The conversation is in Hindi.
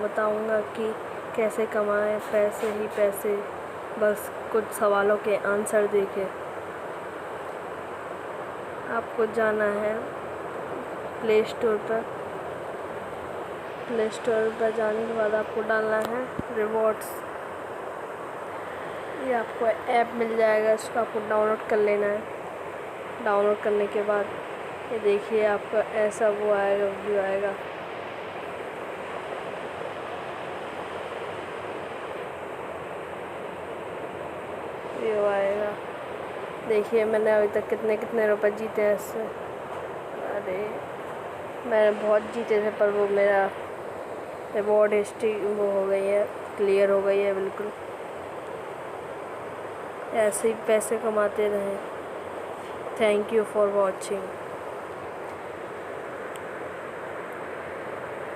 बताऊंगा कि कैसे कमाएं पैसे ही पैसे। बस कुछ सवालों के आंसर देके आपको जाना है प्ले स्टोर पर। प्ले स्टोर पर जाने के बाद आपको डालना है रिवॉर्ड्स। ये आपको ऐप मिल जाएगा, इसको आपको डाउनलोड कर लेना है। डाउनलोड करने के बाद ये देखिए आपका ऐसा वो आएगा, व्यू आएगा। ये आएगा, देखिए मैंने अभी तक कितने कितने रुपए जीते हैं इससे। अरे मैंने बहुत जीते थे, पर वो मेरा रिवॉर्ड हिस्ट्री वो हो गई है, क्लियर हो गई है बिल्कुल। ऐसे ही पैसे कमाते रहें। Thank you for watching.